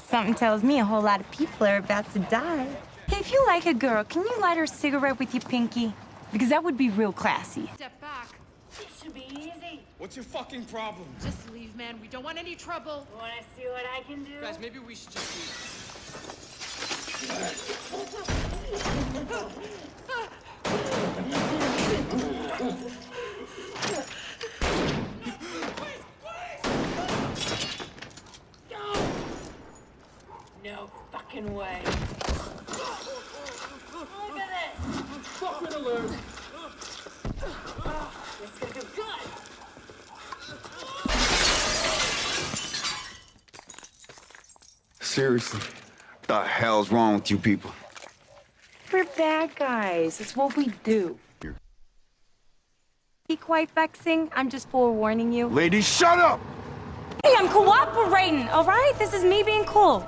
Something tells me a whole lot of people are about to die. Hey, if you like a girl, can you light her a cigarette with your pinky? Because that would be real classy. Step back. It should be easy. What's your fucking problem? Just leave, man. We don't want any trouble. You wanna see what I can do? Guys, maybe we should just leave. No fucking way. Look at this. Fucking alert! This is gonna do good. Seriously, what the hell's wrong with you people? We're bad guys. It's what we do. Be quite vexing. I'm just forewarning you. Ladies, shut up! Hey, I'm cooperating, all right? This is me being cool.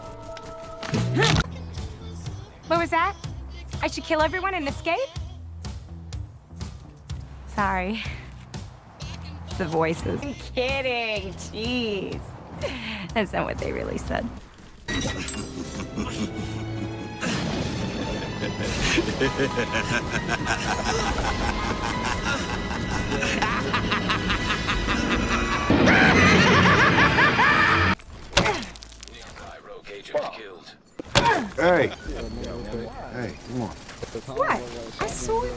What was that? I should kill everyone and escape? Sorry. The voices. I'm kidding. Jeez. That's not what they really said. Hey. Hey, come on. What? I saw you.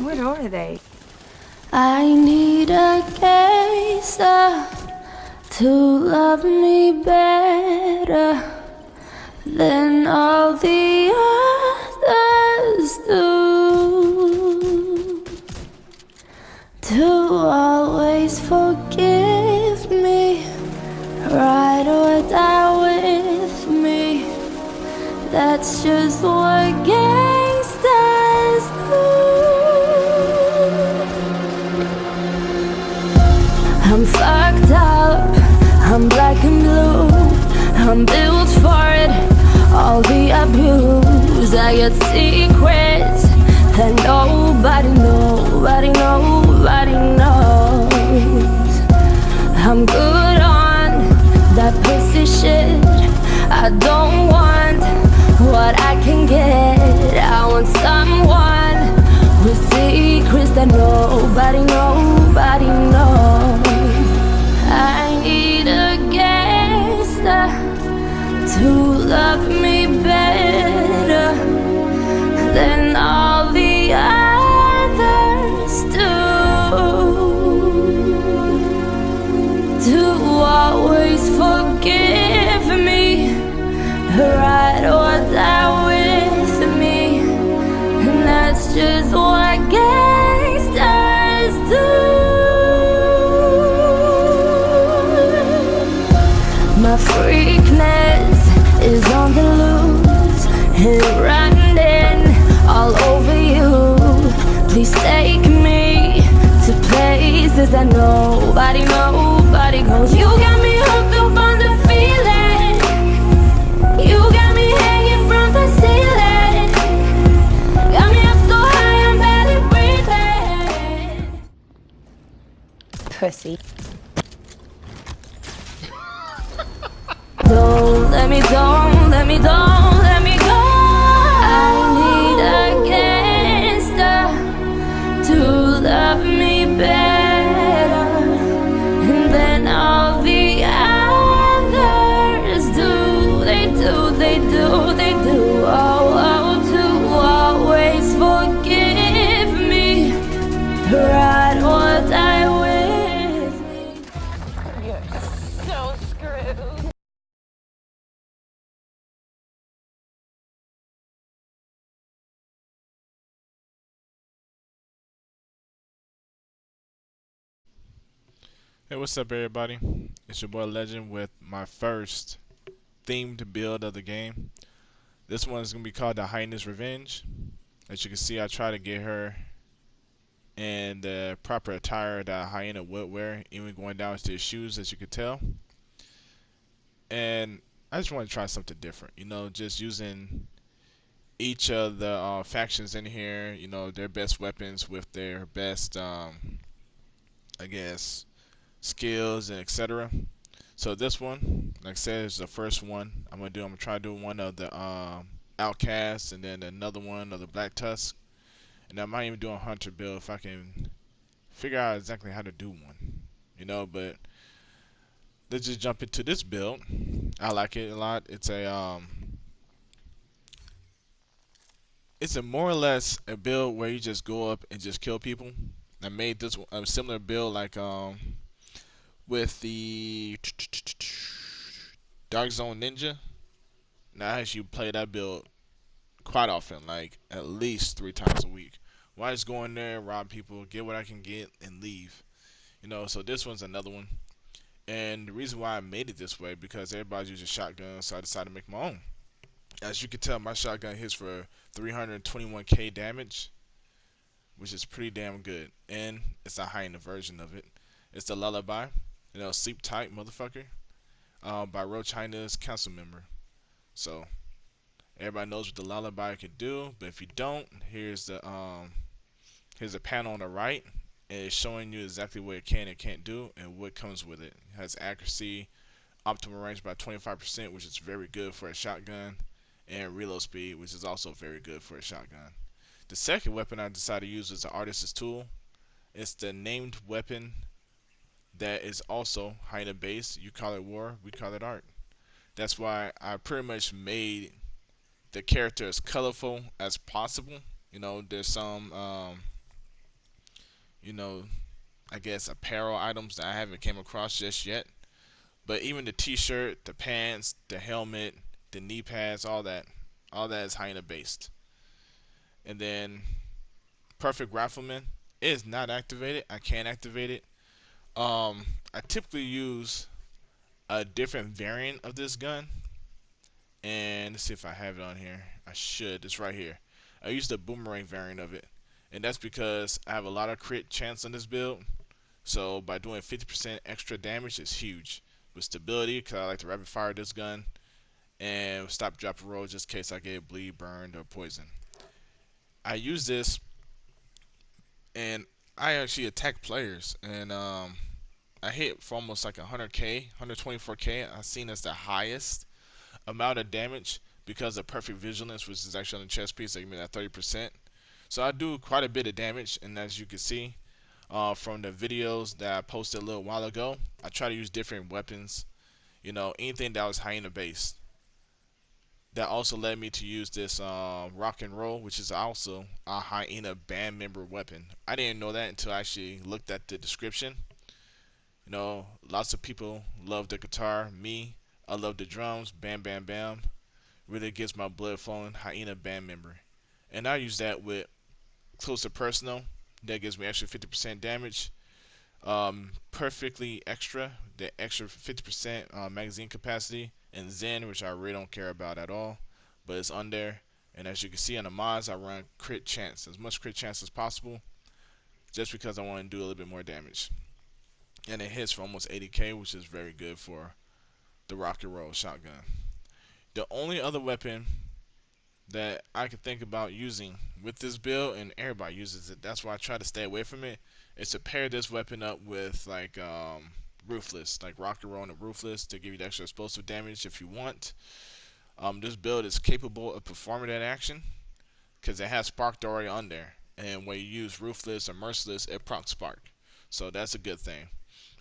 What are they? I need a gangster to love me better than all the others do. To always forgive me, ride or die with me. That's just what gangsters do. I'm fucked up, I'm black and blue, I'm built for it, all the abuse. I got secrets that nobody knows. I'm good on that pussy shit. I don't want what I can get. I want someone with secrets that nobody knows. I need a gangster to love me better than all the others do. To always forgive me, ride or die with me. And that's just what gangsters do. My freakness is on the loose and running all over you. Please take me to places that nobody goes. You got me hooked up on the feeling. You got me hanging from the ceiling. Got me up so high I'm barely breathing. Pussy. Don't let me go. I need a gangster to love me better than all the others do. They do. Oh, to always forgive me, ride or die with me. You're so screwed. Hey, what's up everybody? It's your boy Legend with my first themed build of the game. This one is going to be called the Hyena's Revenge. As you can see, I try to get her in the proper attire that Hyena would wear, even going down to his shoes, as you can tell. And I just want to try something different, you know, just using each of the factions in here, you know, their best weapons with their best, I guess, skills and etc. So this one, like I said, it's the first one I'm gonna try to do one of the Outcast, and then another one of the Black Tusk, and I might even do a Hunter build if I can figure out exactly how to do one, you know. But let's just jump into this build. I like it a lot. It's a more or less a build where you just go up and just kill people. I made this a similar build like with the Dark Zone Ninja. Now I actually play that build quite often, like at least 3 times a week. Why just go in there, rob people, get what I can get, and leave? You know, so this one's another one. And the reason why I made it this way, because everybody's using shotguns, so I decided to make my own. As you can tell, my shotgun hits for 321k damage, which is pretty damn good. And it's a Hyena version of it. It's the Lullaby, you know, sleep tight, motherfucker, by Roach Hyena's council member. So everybody knows what the Lullaby can do, but if you don't, here's a panel on the right, and it's showing you exactly what it can and can't do and what comes with it. It has accuracy, optimal range by 25%, which is very good for a shotgun, and reload speed, which is also very good for a shotgun. The second weapon I decided to use is the Artist's Tool. It's the named weapon that is also Hyena based. You call it war, we call it art. That's why I pretty much made the character as colorful as possible. You know, there's some you know, I guess apparel items that I haven't came across just yet. But even the t-shirt, the pants, the helmet, the knee pads, all that is Hyena based. And then Perfect Rifleman is not activated. I can't activate it. I typically use a different variant of this gun, and let's see if I have it on here. I should. It's right here. I use the boomerang variant of it, and that's because I have a lot of crit chance on this build. So by doing 50% extra damage is huge. With stability, because I like to rapid fire this gun, and stop, drop, and roll just in case I get bleed, burned, or poison. I use this, and I actually attack players, and I hit for almost like 100k, 124k. I've seen as the highest amount of damage because of Perfect Vigilance, which is actually on the chest piece. They give me that 30%. So I do quite a bit of damage, and as you can see from the videos that I posted a little while ago, I try to use different weapons. You know, anything that was Hyena based. That also led me to use this rock and roll, which is also a Hyena band member weapon. I didn't know that until I actually looked at the description. You know, lots of people love the guitar. Me, I love the drums. Bam, bam, bam. Really gets my blood flowing. Hyena band member. And I use that with close to personal. That gives me extra 50% damage. Perfectly extra. The extra 50% magazine capacity. And Zen, which I really don't care about at all. But it's on there. And as you can see on the mods, I run crit chance. As much crit chance as possible. Just because I want to do a little bit more damage. And it hits for almost 80k, which is very good for the rock and roll shotgun. The only other weapon that I could think about using with this build, and everybody uses it, that's why I try to stay away from it, is to pair this weapon up with like Ruthless, like rock and roll and Ruthless, to give you the extra explosive damage if you want. This build is capable of performing that action because it has Spark already on there, and when you use Ruthless or Merciless, it procs Spark, so that's a good thing.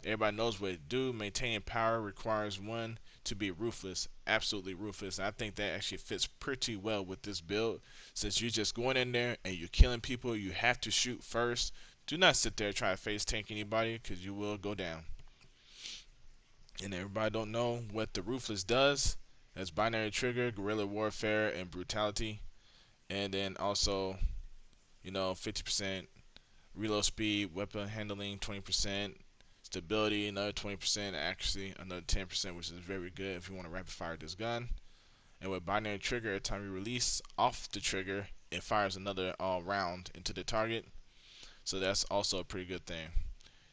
Everybody knows what it do. Maintaining power requires one to be ruthless, absolutely ruthless. And I think that actually fits pretty well with this build. Since you're just going in there and you're killing people, you have to shoot first. Do not sit there and try to face tank anybody, because you will go down. And everybody don't know what the ruthless does. That's binary trigger, guerrilla warfare, and brutality. And then also, you know, 50% reload speed, weapon handling 20%. Stability, another 20%, accuracy, another 10%, which is very good if you want to rapid fire this gun. And with binary trigger, every time you release off the trigger, it fires another round into the target. So that's also a pretty good thing.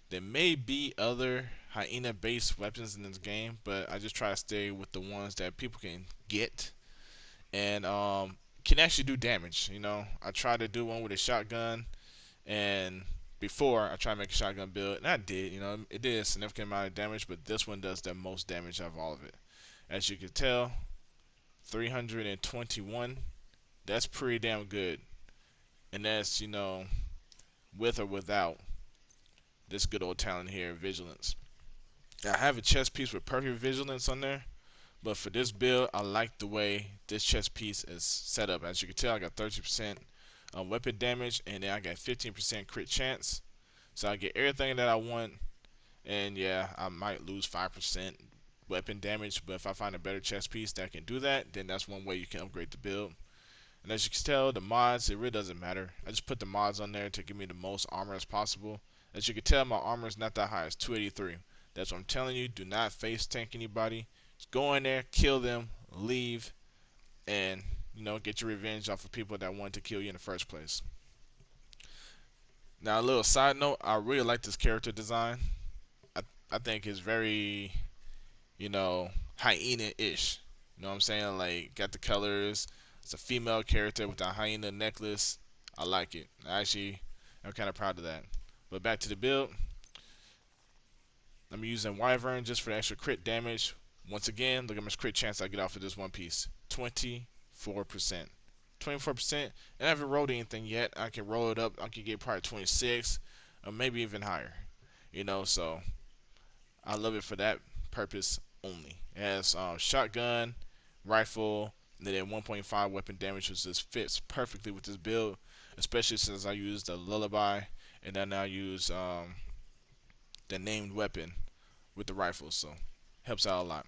There may be other Hyena based weapons in this game, but I just try to stay with the ones that people can get and can actually do damage. You know, I try to do one with a shotgun, and before I tried to make a shotgun build, and I did, you know, it did a significant amount of damage, but this one does the most damage out of all of it. As you can tell, 321. That's pretty damn good. And that's, you know, with or without this good old talent here, Vigilance. Now, I have a chest piece with perfect Vigilance on there, but for this build, I like the way this chest piece is set up. As you can tell, I got 30% weapon damage, and then I got 15% crit chance. So I get everything that I want, and yeah, I might lose 5% weapon damage, but if I find a better chest piece that can do that, then that's one way you can upgrade the build. And as you can tell, the mods, it really doesn't matter. I just put the mods on there to give me the most armor as possible. As you can tell, my armor is not that high. It's 283. That's what I'm telling you. Do not face tank anybody. Just go in there, kill them, leave, and, you know, get your revenge off of people that wanted to kill you in the first place. Now, a little side note, I really like this character design. I think it's very, you know, hyena-ish. You know what I'm saying? Like, got the colors. It's a female character with a hyena necklace. I like it. I'm kind of proud of that. But back to the build. I'm using Wyvern just for the extra crit damage. Once again, look at my crit chance I get off of this one piece. 24%. 24%. And I haven't rolled anything yet. I can roll it up. I can get probably 26 or maybe even higher. You know, so I love it for that purpose only. It has shotgun, rifle, and then 1.5 weapon damage, which just fits perfectly with this build, especially since I used the lullaby and then I use the named weapon with the rifle, so helps out a lot.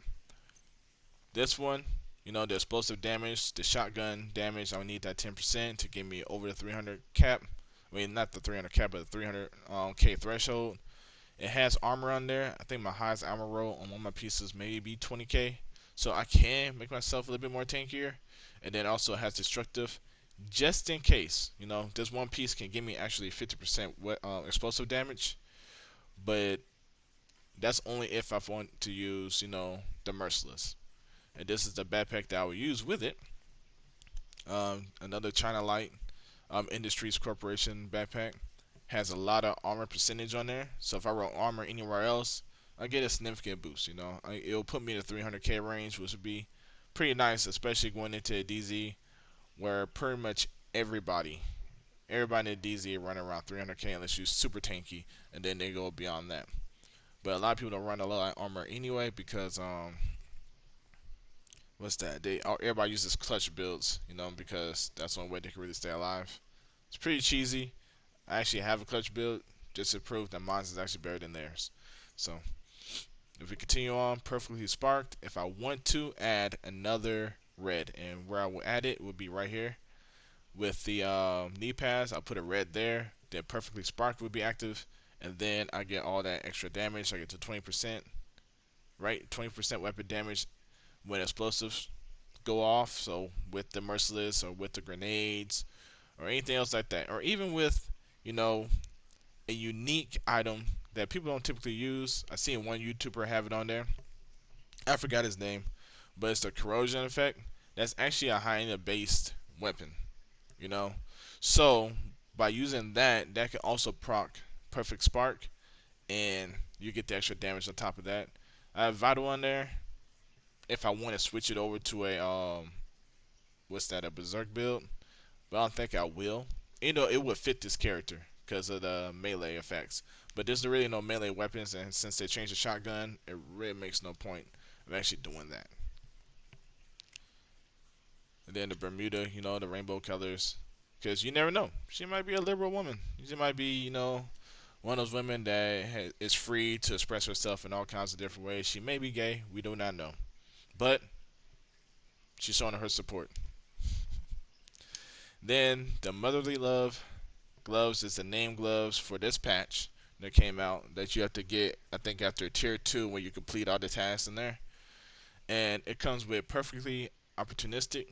This one, you know, the explosive damage, the shotgun damage, I need that 10% to get me over the 300 cap. I mean, not the 300 cap, but the 300k threshold. It has armor on there. I think my highest armor roll on one of my pieces may be 20k, so I can make myself a little bit more tankier. And then also has destructive, just in case. You know, this one piece can give me actually 50% explosive damage, but that's only if I want to use, you know, the Merciless. And this is the backpack that I will use with it. Another China Light Industries Corporation backpack. Has a lot of armor percentage on there, so if I roll armor anywhere else, I get a significant boost. You know, it'll put me in the 300k range, which would be pretty nice, especially going into a DZ where pretty much everybody in the DZ run around 300k unless you're super tanky, and then they go beyond that. But a lot of people don't run a lot of armor anyway because what's that? Everybody uses clutch builds, you know, because that's the only way they can really stay alive. It's pretty cheesy. I actually have a clutch build just to prove that mine is actually better than theirs. So if we continue on, perfectly sparked. If I want to add another red, and where I will add it would be right here with the knee pads. I'll put a red there. Then perfectly sparked would be active, and then I get all that extra damage. I get to 20%, right? 20% weapon damage when explosives go off. So with the Merciless or with the grenades or anything else like that, or even with, you know, a unique item that people don't typically use. I seen one YouTuber have it on there. I forgot his name, but it's the corrosion effect. That's actually a Hyena based weapon, you know. So by using that, that can also proc perfect spark, and you get the extra damage on top of that. I have Vital on there. If I want to switch it over to a a berserk build, but I don't think I will. You know, it would fit this character because of the melee effects. But there's really no melee weapons, and since they changed the shotgun, it really makes no point of actually doing that. And then the Bermuda, you know, the rainbow colors, because you never know. She might be a liberal woman. She might be, you know, one of those women that is free to express herself in all kinds of different ways. She may be gay. We do not know. But she's showing her support. Then the Motherly Love gloves is the name gloves for this patch that came out that you have to get, I think, after tier 2 when you complete all the tasks in there. And it comes with perfectly opportunistic.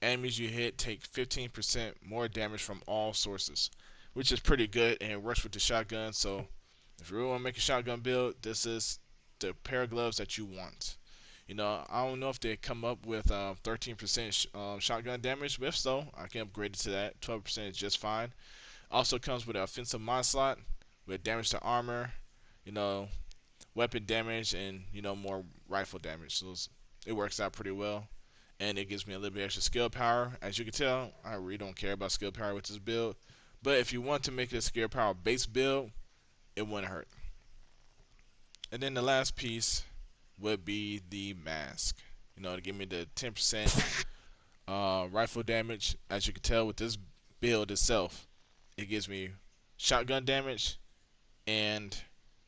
Enemies you hit take 15% more damage from all sources, which is pretty good, and it works with the shotgun. So if you really want to make a shotgun build, this is the pair of gloves that you want. You know, I don't know if they come up with 13% shotgun damage, but if so, I can upgrade it to that. 12% is just fine. Also comes with an offensive onslaught with damage to armor, you know, weapon damage, and, you know, more rifle damage. So it works out pretty well. And it gives me a little bit extra skill power. As you can tell, I really don't care about skill power with this build. But if you want to make it a skill power base build, it wouldn't hurt. And then the last piece would be the mask. You know, to give me the 10% rifle damage. As you can tell with this build itself, it gives me shotgun damage and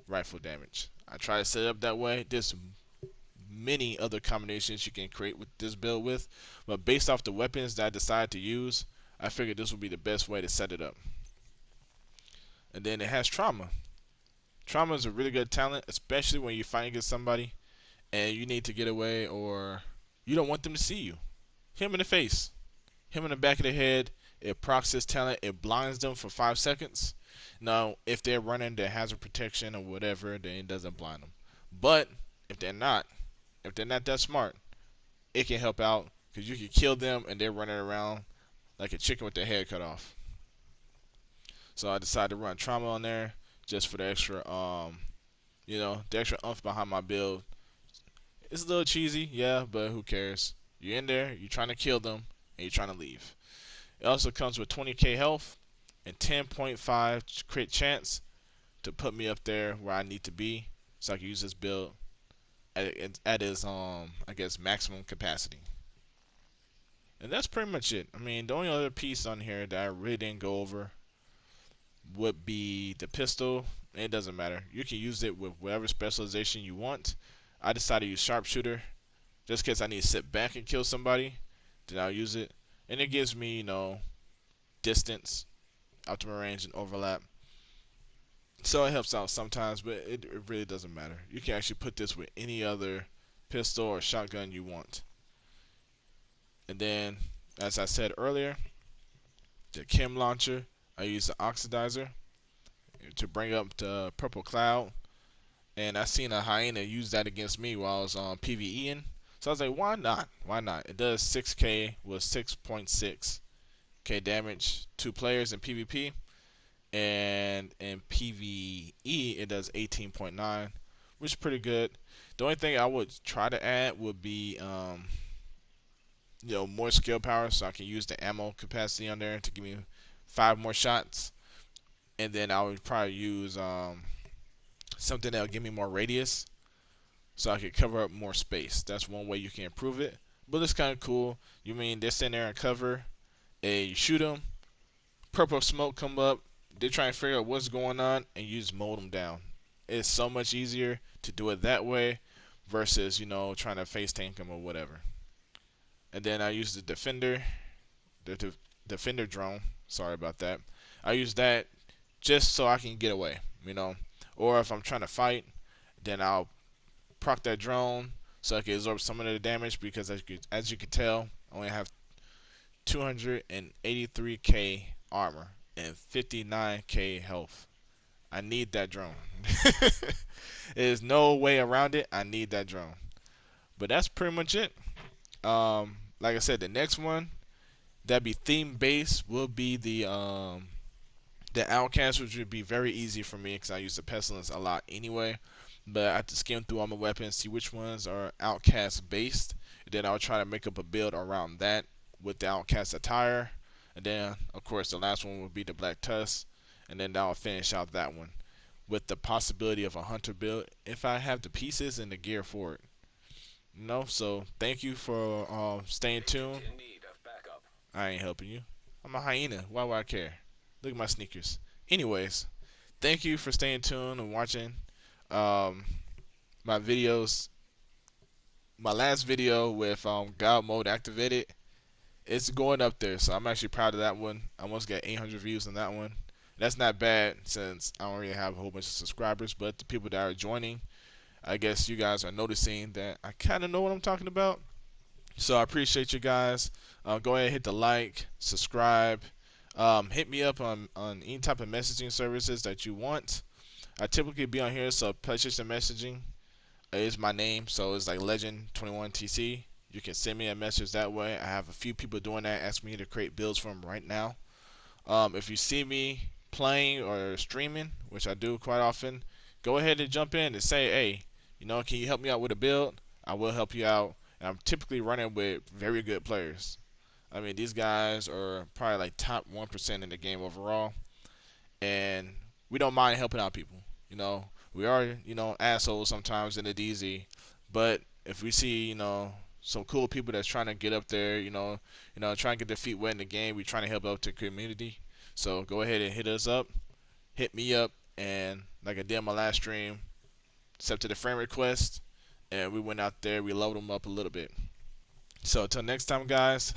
rifle damage. I try to set it up that way. There's many other combinations you can create with this build with, but based off the weapons that I decided to use, I figured this would be the best way to set it up. And then it has trauma. Trauma is a really good talent, especially when you're fighting against somebody and you need to get away, or you don't want them to see you. Hit him in the face, hit him in the back of the head. It procs this talent, it blinds them for 5 seconds. Now, if they're running the hazard protection or whatever, then it doesn't blind them. But if they're not that smart, it can help out, because you can kill them and they're running around like a chicken with their head cut off. So I decided to run trauma on there just for the extra, you know, the extra oomph behind my build. It's a little cheesy, yeah, but who cares? You're in there, you're trying to kill them, and you're trying to leave. It also comes with 20k health and 10.5 crit chance to put me up there where I need to be, so I can use this build at its I guess maximum capacity. And that's pretty much it. I mean, the only other piece on here that I really didn't go over would be the pistol. It doesn't matter. You can use it with whatever specialization you want. I decided to use sharpshooter just in case I need to sit back and kill somebody. Then I'll use it, and it gives me, you know, distance, optimal range, and overlap. So it helps out sometimes, but it really doesn't matter. You can actually put this with any other pistol or shotgun you want. And then, as I said earlier, the Chem Launcher, I use the oxidizer to bring up the purple cloud. And I seen a Hyena use that against me while I was on PvEing. So I was like, why not? Why not? It does 6k with 6.6k damage to players in PvP. And in PvE, it does 18.9, which is pretty good. The only thing I would try to add would be, you know, more skill power, so I can use the ammo capacity on there to give me 5 more shots. And then I would probably use something that will give me more radius, so I could cover up more space. That's one way you can improve it. But it's kind of cool. You mean they're sitting there in cover, and you shoot them, purple smoke come up, they try and figure out what's going on, and you just mold them down. It's so much easier to do it that way versus, you know, trying to face tank them or whatever. And then I use the defender drone. Sorry about that. I use that just so I can get away, you know. Or if I'm trying to fight, then I'll proc that drone so I can absorb some of the damage, because as you can tell, I only have 283k armor and 59k health. I need that drone. There's no way around it. I need that drone. But that's pretty much it. Like I said, the next one that'd be theme based will be the outcast, which would be very easy for me because I use the pestilence a lot anyway. But I have to skim through all my weapons, see which ones are outcast based, and then I'll try to make up a build around that with the outcast attire. And then, of course, the last one will be the Black Tusk, and then that'll finish out that one with the possibility of a hunter build if I have the pieces and the gear for it. You know, so thank you for staying tuned. I ain't helping you. I'm a hyena. Why would I care? Look at my sneakers. Anyways, thank you for staying tuned and watching my videos. My last video with God mode activated, it's going up there, so I'm actually proud of that one. I almost got 800 views on that one. That's not bad since I don't really have a whole bunch of subscribers, but the people that are joining, I guess you guys are noticing that I kind of know what I'm talking about. So I appreciate you guys. Go ahead and hit the like, subscribe. Hit me up on any type of messaging services that you want. I typically be on here, so PlayStation messaging is my name, so it's like Legend21tc. You can send me a message that way. I have a few people doing that, asking me to create builds for them right now. If you see me playing or streaming, which I do quite often, go ahead and jump in and say, hey, you know, can you help me out with a build? I will help you out. And I'm typically running with very good players. I mean, these guys are probably like top 1% in the game overall, and we don't mind helping out people. You know, we are, you know, assholes sometimes in the DZ, but if we see, you know, some cool people that's trying to get up there, trying to get their feet wet in the game, we trying to help out the community. So go ahead and hit us up, hit me up, and like I did on my last stream, accepted a friend request, and we went out there, we leveled them up a little bit. So until next time, guys.